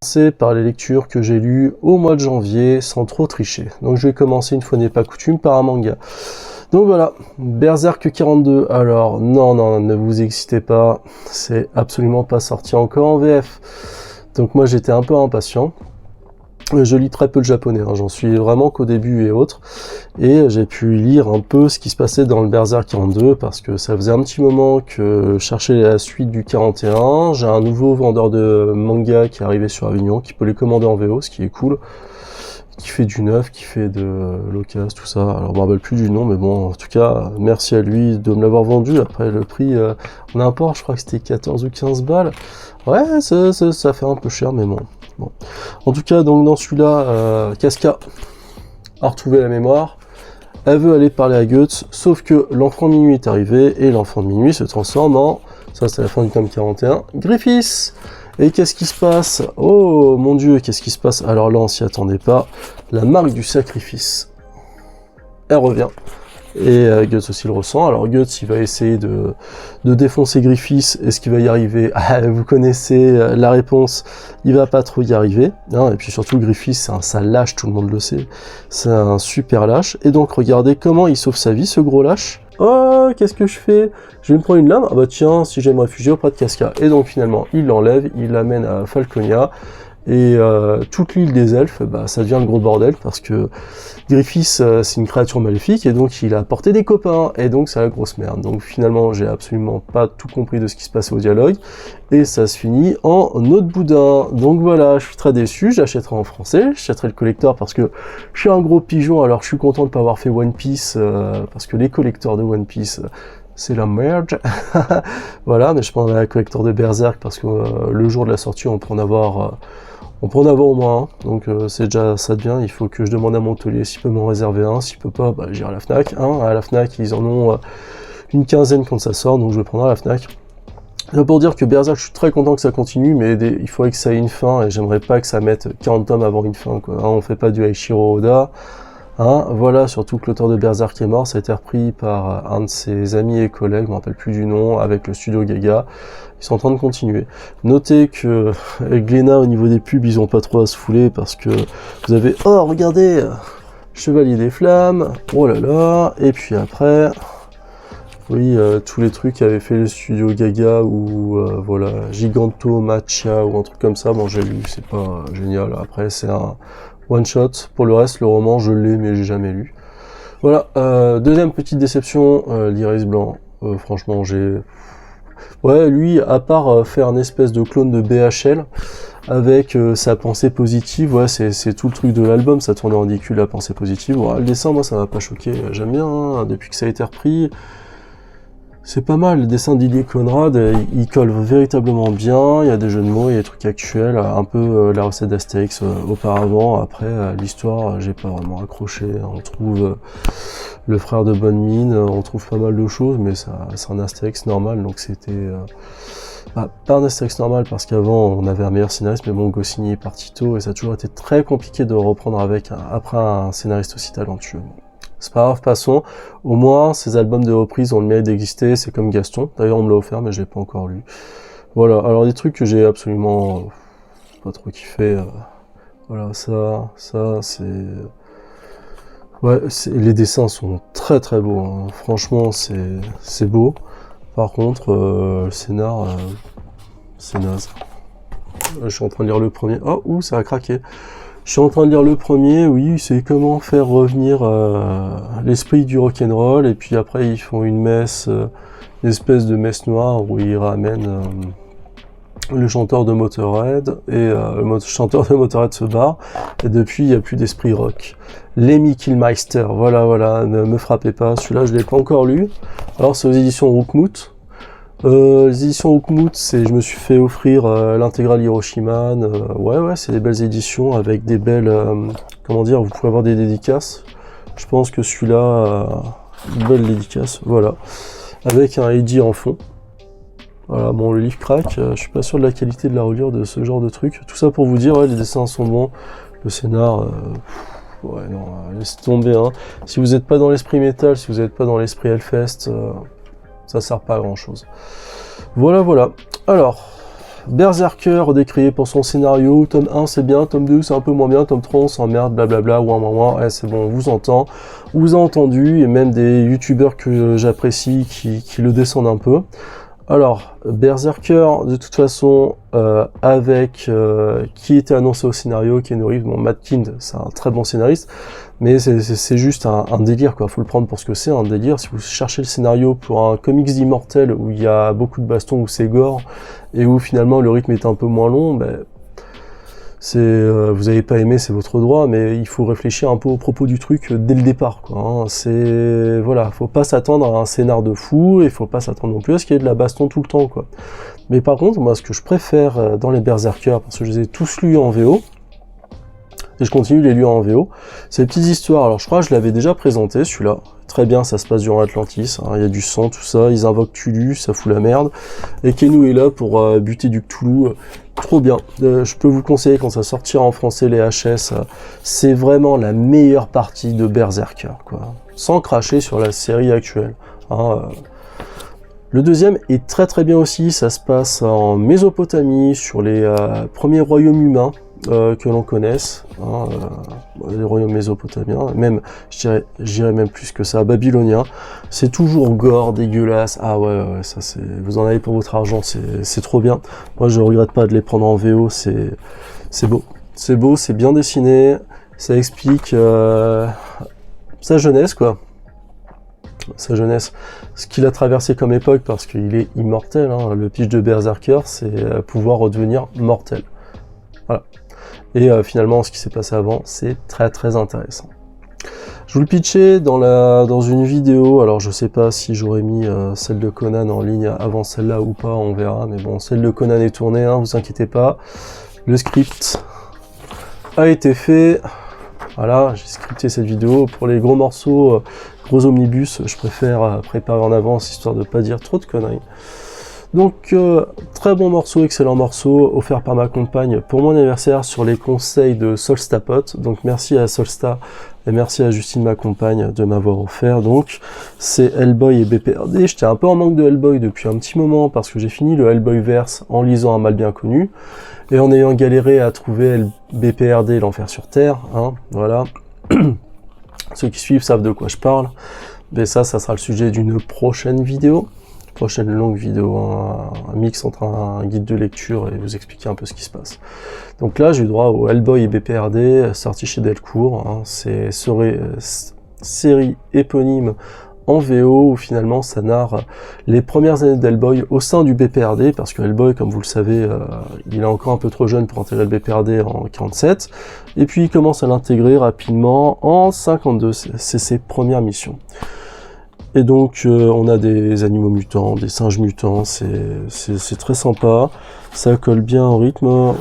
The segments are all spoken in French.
commencer par les lectures que j'ai lues au mois de janvier, sans trop tricher. Donc je vais commencer, une fois n'est pas coutume, par un manga. Donc voilà, Berserk 42, alors non, ne vous excitez pas, c'est absolument pas sorti encore en VF. Donc moi j'étais un peu impatient. Je lis très peu le japonais, hein, j'en suis vraiment qu'au début et autres, et j'ai pu lire un peu ce qui se passait dans le Berserk 42, parce que ça faisait un petit moment que je cherchais la suite du 41, j'ai un nouveau vendeur de manga qui est arrivé sur Avignon, qui peut les commander en VO, ce qui est cool, qui fait du neuf, qui fait de l'occasion, tout ça, alors je me rappelle plus du nom, mais bon, en tout cas, merci à lui de me l'avoir vendu. Après le prix, en import, je crois que c'était 14 ou 15 balles, ouais, ça fait un peu cher, mais bon. En tout cas, donc dans celui-là, Casca a retrouvé la mémoire, elle veut aller parler à Guts, sauf que l'enfant de minuit est arrivé, et l'enfant de minuit se transforme en, ça c'est la fin du tome 41, Griffiths. Et qu'est-ce qui se passe? Oh mon dieu, qu'est-ce qui se passe? Alors là, on s'y attendait pas, la marque du sacrifice, elle revient. Et Guts aussi le ressent. Alors Guts, il va essayer de défoncer Griffiths. Est-ce qu'il va y arriver? Vous connaissez la réponse, il va pas trop y arriver, hein. Et puis surtout, Griffiths, c'est un sale lâche, tout le monde le sait. C'est un super lâche. Et donc, regardez comment il sauve sa vie, ce gros lâche. Oh, qu'est-ce que je fais? Je vais me prendre une lame. Ah bah tiens, si j'aime me réfugier auprès de Casca. Et donc finalement, il l'enlève, il l'amène à Falconia. Et toute l'île des elfes, bah, ça devient le gros bordel, parce que Griffiths, c'est une créature maléfique, et donc il a porté des copains, et donc c'est la grosse merde. Donc finalement, j'ai absolument pas tout compris de ce qui se passait au dialogue, et ça se finit en autre boudin. Donc voilà, je suis très déçu, j'achèterai en français, j'achèterai le collector parce que je suis un gros pigeon, alors je suis content de pas avoir fait One Piece, parce que les collectors de One Piece, c'est la merde. Voilà, mais je prends la collector de Berserk, parce que le jour de la sortie, on peut en avoir au moins un, donc c'est déjà ça de bien. Il faut que je demande à mon taulier s'il peut m'en réserver un, s'il peut pas, bah, j'irai à la Fnac, hein. À la Fnac, ils en ont une quinzaine quand ça sort, donc je vais prendre à la Fnac. Là, pour dire que Berserk, je suis très content que ça continue, mais il faudrait que ça ait une fin, et j'aimerais pas que ça mette 40 tomes avant une fin, quoi. Hein, on fait pas du Eiichiro Oda. Hein, voilà, surtout que l'auteur de Berserk est mort, ça a été repris par un de ses amis et collègues, je me rappelle plus du nom, avec le studio Gaga. Ils sont en train de continuer. Notez que Glénat, au niveau des pubs, ils ont pas trop à se fouler, parce que vous avez, oh regardez, Chevalier des Flammes, oh là là, et puis après, oui, tous les trucs qu'avait fait le studio Gaga, ou voilà, Giganto, Matcha, ou un truc comme ça, bon j'ai lu, c'est pas génial, après c'est un one shot. Pour le reste, le roman, je l'ai, mais j'ai jamais lu. Voilà, deuxième petite déception, l'Iris Blanc. Franchement, ouais, lui, à part faire un espèce de clone de BHL, avec sa pensée positive, ouais, c'est tout le truc de l'album, ça tournait en ridicule, la pensée positive. Ouais, le dessin, moi, ça m'a pas choqué, j'aime bien, hein, depuis que ça a été repris. C'est pas mal, le dessin de Didier Conrad, il colle véritablement bien, il y a des jeux de mots, il y a des trucs actuels, un peu la recette d'Astérix auparavant. Après, l'histoire, j'ai pas vraiment accroché, on trouve le frère de Bonne Mine, on trouve pas mal de choses, mais c'est un Astérix normal, donc c'était... pas un Astérix normal, parce qu'avant on avait un meilleur scénariste, mais bon, Goscinny est parti tôt, et ça a toujours été très compliqué de reprendre après un scénariste aussi talentueux. C'est pas grave, passons. Au moins, ces albums de reprise ont le mérite d'exister, c'est comme Gaston. D'ailleurs, on me l'a offert, mais je l'ai pas encore lu. Voilà, alors des trucs que j'ai absolument pas trop kiffé. Voilà, ça, c'est... Ouais, les dessins sont très très beaux, hein. Franchement, c'est beau. Par contre, le scénar, c'est naze. Je suis en train de lire le premier. Oh, ouh, ça a craqué. Je suis en train de lire le premier, oui, c'est comment faire revenir l'esprit du rock'n'roll, et puis après ils font une messe, une espèce de messe noire où ils ramènent le chanteur de Motorhead, et le chanteur de Motorhead se barre, et depuis il n'y a plus d'esprit rock. Lemmy Kilmister, voilà, ne me frappez pas, celui-là je l'ai pas encore lu. Alors c'est aux éditions Roukmout. Les éditions Roukmout, je me suis fait offrir l'intégrale Hiroshima. Ouais, c'est des belles éditions avec des belles, comment dire, vous pouvez avoir des dédicaces. Je pense que celui-là, une belle dédicace, voilà, avec un Eddie en fond. Voilà, bon, le livre craque, je suis pas sûr de la qualité de la reliure de ce genre de truc. Tout ça pour vous dire, ouais, les dessins sont bons, le scénar, ouais, non, laissez tomber, hein. Si vous n'êtes pas dans l'esprit métal, si vous n'êtes pas dans l'esprit Hellfest, ça sert pas à grand chose. Voilà. Alors, Berserker décrié pour son scénario, tome 1 c'est bien, tome 2 c'est un peu moins bien, tome 3 on s'emmerde, blablabla, ouais c'est bon, on vous a entendu, et même des youtubeurs que j'apprécie qui le descendent un peu. Alors, Berserker, de toute façon, qui était annoncé au scénario, Keanu Reeves, bon, Matt Kind, c'est un très bon scénariste, mais c'est juste un délire, quoi. Faut le prendre pour ce que c'est, un délire. Si vous cherchez le scénario pour un comics d'immortel où il y a beaucoup de bastons, où c'est gore, et où finalement le rythme est un peu moins long, ben, vous avez pas aimé, c'est votre droit, mais il faut réfléchir un peu au propos du truc dès le départ, quoi. Hein. Voilà, faut pas s'attendre à un scénar de fou, et faut pas s'attendre non plus à ce qu'il y ait de la baston tout le temps, quoi. Mais par contre, moi, ce que je préfère dans les Berserkers, parce que je les ai tous lus en VO, et je continue de les lire en VO, c'est les petites histoires. Alors je crois que je l'avais déjà présenté, celui-là. Très bien, ça se passe durant Atlantis, hein. Il y a du sang, tout ça, ils invoquent Cthulhu, ça fout la merde. Et Keanu est là pour buter du Cthulhu. Trop bien. Je peux vous conseiller quand ça sortira en français les HS, c'est vraiment la meilleure partie de Berserker, quoi. Sans cracher sur la série actuelle. Hein. Le deuxième est très très bien aussi, ça se passe en Mésopotamie, sur les premiers royaumes humains que l'on connaisse, hein, les royaumes mésopotamiens, même, je dirais même plus que ça, babyloniens. C'est toujours gore, dégueulasse, ah ouais, ça c'est, vous en avez pour votre argent, c'est trop bien. Moi je regrette pas de les prendre en VO, c'est beau. C'est beau, c'est bien dessiné, ça explique sa jeunesse, quoi. Sa jeunesse, ce qu'il a traversé comme époque, parce qu'il est immortel, hein. Le pitch de Berserker, c'est pouvoir redevenir mortel. Voilà. Et finalement, ce qui s'est passé avant, c'est très très intéressant. Je vous le pitchais dans une vidéo, alors je sais pas si j'aurais mis celle de Conan en ligne avant celle-là ou pas, on verra, mais bon, celle de Conan est tournée, hein, vous inquiétez pas. Le script a été fait. Voilà, j'ai scripté cette vidéo. Pour les gros morceaux, gros omnibus, je préfère préparer en avance, histoire de pas dire trop de conneries. Donc, très bon morceau, excellent morceau, offert par ma compagne pour mon anniversaire sur les conseils de Solstapot. Donc, merci à Solsta et merci à Justine, ma compagne, de m'avoir offert. Donc, c'est Hellboy et BPRD. J'étais un peu en manque de Hellboy depuis un petit moment parce que j'ai fini le Hellboyverse en lisant Un mal bien connu et en ayant galéré à trouver BPRD, l'enfer sur Terre. Hein, voilà. Ceux qui suivent savent de quoi je parle. Mais ça sera le sujet d'une prochaine vidéo. Prochaine longue vidéo, un mix entre un guide de lecture et vous expliquer un peu ce qui se passe. Donc là, j'ai eu droit au Hellboy et BPRD, sorti chez Delcourt. Hein. C'est série éponyme en VO, où finalement ça narre les premières années d'Hellboy au sein du BPRD, parce que Hellboy, comme vous le savez, il est encore un peu trop jeune pour intégrer le BPRD en 47, et puis il commence à l'intégrer rapidement en 52, c'est ses premières missions. Et donc on a des animaux mutants, des singes mutants, c'est très sympa, ça colle bien au rythme.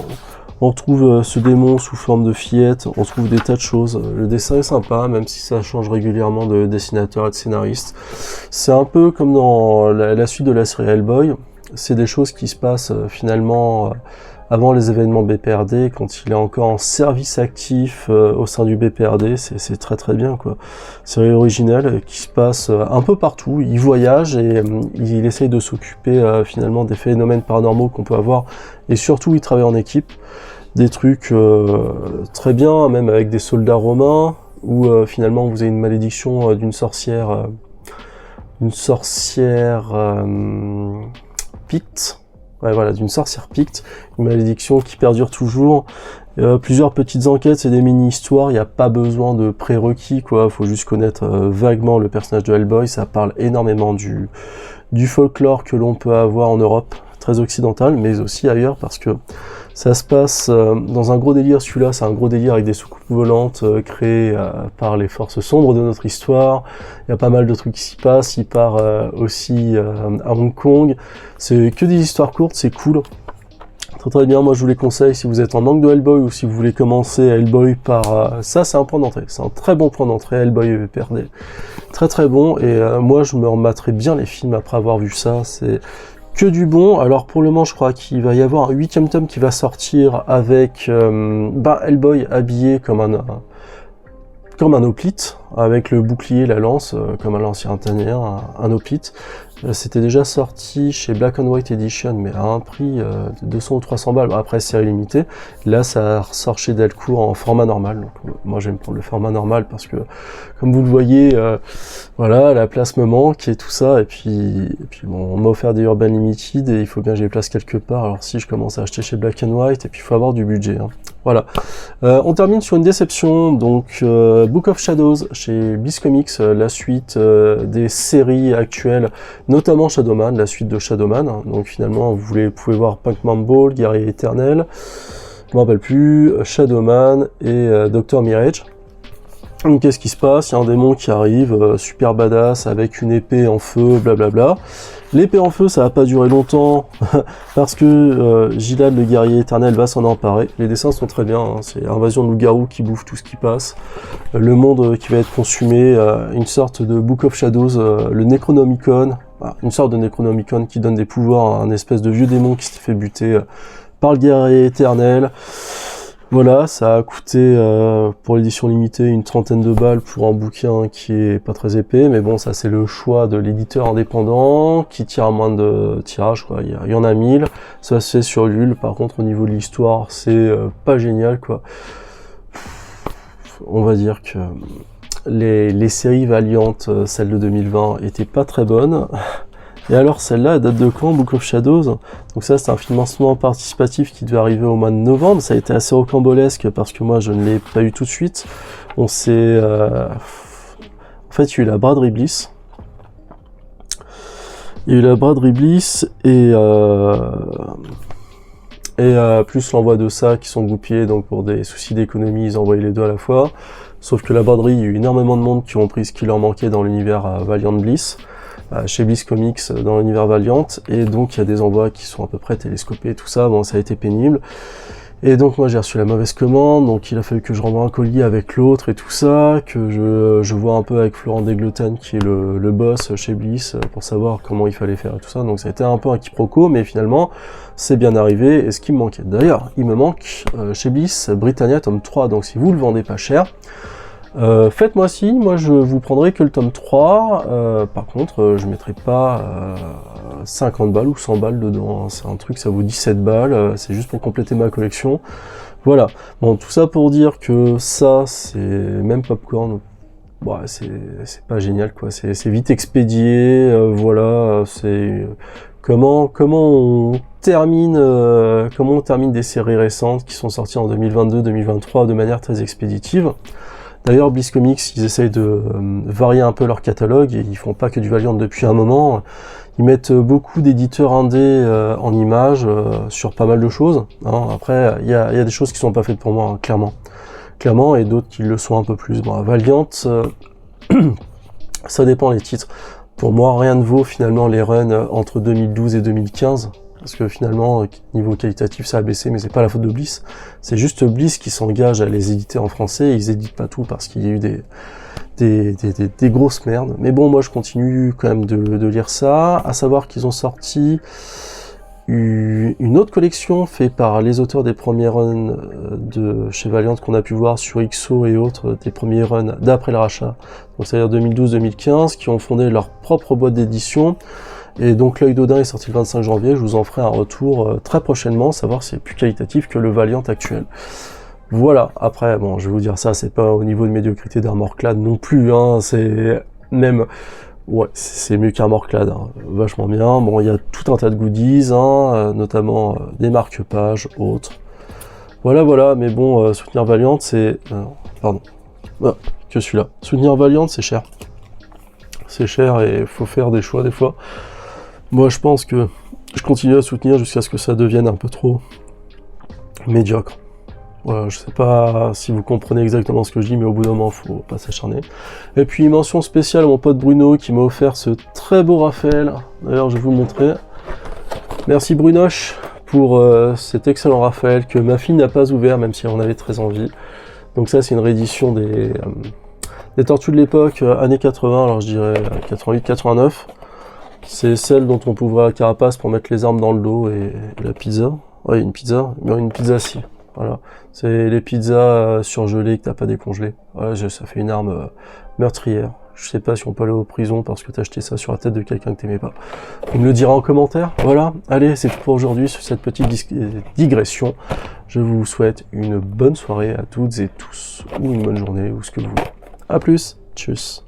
On retrouve ce démon sous forme de fillette, on trouve des tas de choses. Le dessin est sympa, même si ça change régulièrement de dessinateur et de scénariste. C'est un peu comme dans la suite de la série Hellboy, c'est des choses qui se passent finalement avant les événements BPRD, quand il est encore en service actif au sein du BPRD, c'est très très bien, quoi. Série originale qui se passe un peu partout, il voyage et il essaye de s'occuper finalement des phénomènes paranormaux qu'on peut avoir, et surtout il travaille en équipe, des trucs très bien, même avec des soldats romains, où finalement vous avez une malédiction d'une sorcière picte. Ouais, voilà, d'une sorcière picte, une malédiction qui perdure toujours. Plusieurs petites enquêtes, c'est des mini-histoires, il n'y a pas besoin de prérequis, quoi. Faut juste connaître vaguement le personnage de Hellboy, ça parle énormément du folklore que l'on peut avoir en Europe, très occidental, mais aussi ailleurs, parce que ça se passe dans un gros délire. Celui-là, c'est un gros délire avec des soucoupes volantes créées par les forces sombres de notre histoire. Il y a pas mal de trucs qui s'y passent. Il part aussi à Hong Kong. C'est que des histoires courtes, c'est cool. Très très bien, moi je vous les conseille si vous êtes en manque de Hellboy ou si vous voulez commencer Hellboy par... ça, c'est un point d'entrée. C'est un très bon point d'entrée, Hellboy et BPRD. Très très bon, et moi je me rematerai bien les films après avoir vu ça. C'est que du bon. Alors pour le moment, je crois qu'il va y avoir un 8e tome qui va sortir avec Hellboy habillé comme un hoplite, avec le bouclier, la lance, comme à l'ancien Tanière, un Opit. C'était déjà sorti chez Black and White Edition, mais à un prix de 200 ou 300 balles, après série limitée. Là, ça ressort chez Delcourt en format normal. Donc, moi, j'aime prendre le format normal parce que, comme vous le voyez, voilà, la place me manque et tout ça. Et puis bon, on m'a offert des Urban Limited et il faut bien que je les place quelque part. Alors si je commence à acheter chez Black and White, et puis il faut avoir du budget. Hein. Voilà. On termine sur une déception, donc Book of Shadows chez Bliss Comics, la suite des séries actuelles, notamment Shadowman, la suite de Shadowman. Donc finalement, vous pouvez voir Punkman Ball, Guerrier Éternel, je me rappelle plus, Shadowman et Dr Mirage. Donc qu'est-ce qui se passe? Il y a un démon qui arrive, super badass, avec une épée en feu, blablabla. L'épée en feu, ça va pas durer longtemps, parce que Gilad, le guerrier éternel, va s'en emparer. Les dessins sont très bien, hein. C'est invasion de loup-garou qui bouffe tout ce qui passe. Le monde qui va être consumé, une sorte de Book of Shadows, le Necronomicon, une sorte de Necronomicon qui donne des pouvoirs à un espèce de vieux démon qui s'est fait buter par le guerrier éternel. Voilà, ça a coûté pour l'édition limitée une 30aine de balles pour un bouquin qui est pas très épais, mais bon, ça c'est le choix de l'éditeur indépendant qui tire à moins de tirages, quoi. Il y en a 1000, ça se fait sur Ulule. Par contre, au niveau de l'histoire, c'est pas génial, quoi. On va dire que les séries Valiant, celles de 2020, étaient pas très bonnes. Et alors celle-là, elle date de quand, Book of Shadows? Donc ça, c'est un financement participatif qui devait arriver au mois de novembre. Ça a été assez rocambolesque parce que moi, je ne l'ai pas eu tout de suite. On s'est... En fait, il y a eu la braderie Bliss. Il y a eu la braderie Bliss et plus l'envoi de sacs qui sont goupillés, donc pour des soucis d'économie, ils envoyaient les deux à la fois. Sauf que la braderie, il y a eu énormément de monde qui ont pris ce qui leur manquait dans l'univers Valiant Bliss. Chez Bliss Comics dans l'univers Valiant, et donc il y a des envois qui sont à peu près télescopés, tout ça, bon, ça a été pénible. Et donc moi j'ai reçu la mauvaise commande, donc il a fallu que je renvoie un colis avec l'autre et tout ça, que je vois un peu avec Florent Deglotan qui est le boss chez Bliss pour savoir comment il fallait faire et tout ça. Donc ça a été un peu un quiproquo, mais finalement c'est bien arrivé. Et ce qui me manquait d'ailleurs, il me manque chez Bliss Britannia tome 3, donc si vous le vendez pas cher, faites-moi signe, moi je vous prendrai que le tome 3, par contre je mettrai pas 50 balles ou 100 balles dedans, hein. C'est un truc, ça vaut 17 balles, c'est juste pour compléter ma collection. Voilà, bon, tout ça pour dire que ça, c'est même Popcorn, ouais, c'est pas génial, quoi, c'est vite expédié, voilà, c'est... Comment on termine des séries récentes qui sont sorties en 2022-2023 de manière très expéditive. D'ailleurs, Bliss Comics, ils essayent de varier un peu leur catalogue, et ils font pas que du Valiant depuis un moment. Ils mettent beaucoup d'éditeurs indés en images sur pas mal de choses. Hein. Après, il y a des choses qui sont pas faites pour moi, hein, clairement, et d'autres qui le sont un peu plus. Bon, Valiant, ça dépend les titres. Pour moi, rien ne vaut finalement les runs entre 2012 et 2015. Parce que finalement, niveau qualitatif, ça a baissé, mais c'est pas la faute de Bliss. C'est juste Bliss qui s'engage à les éditer en français, et ils éditent pas tout parce qu'il y a eu des grosses merdes. Mais bon, moi je continue quand même de lire ça, à savoir qu'ils ont sorti une autre collection faite par les auteurs des premiers runs de chez Valiant qu'on a pu voir sur XO et autres, des premiers runs d'après le rachat, donc c'est-à-dire 2012-2015, qui ont fondé leur propre boîte d'édition. Et donc l'œil d'Odin est sorti le 25 janvier, je vous en ferai un retour très prochainement, savoir si c'est plus qualitatif que le Valiant actuel. Voilà, après, bon, je vais vous dire ça, c'est pas au niveau de médiocrité d'Armorclad non plus, hein, c'est même... Ouais, c'est mieux qu'Armorclad, hein, vachement bien. Bon, il y a tout un tas de goodies, hein, notamment des marque-pages, autres. Voilà, mais bon, soutenir Valiant, c'est... pardon, que celui-là. Soutenir Valiant, c'est cher. C'est cher et il faut faire des choix des fois. Moi, je pense que je continue à soutenir jusqu'à ce que ça devienne un peu trop médiocre. Voilà, je sais pas si vous comprenez exactement ce que je dis, mais au bout d'un moment, faut pas s'acharner. Et puis, mention spéciale à mon pote Bruno qui m'a offert ce très beau Raphaël. D'ailleurs, je vais vous le montrer. Merci Brunoche pour cet excellent Raphaël que ma fille n'a pas ouvert, même si elle en avait très envie. Donc ça, c'est une réédition des tortues de l'époque, années 80, alors je dirais 88-89. C'est celle dont on pouvait la carapace pour mettre les armes dans le dos et la pizza. Ouais, une pizza, mais une pizza si. Voilà, c'est les pizzas surgelées que t'as pas décongelées. Voilà, ça fait une arme meurtrière. Je sais pas si on peut aller en prison parce que t'as acheté ça sur la tête de quelqu'un que t'aimais pas. Vous me le direz en commentaire. Voilà, allez, c'est tout pour aujourd'hui sur cette petite digression. Je vous souhaite une bonne soirée à toutes et tous, ou une bonne journée, ou ce que vous voulez. A plus, tchuss.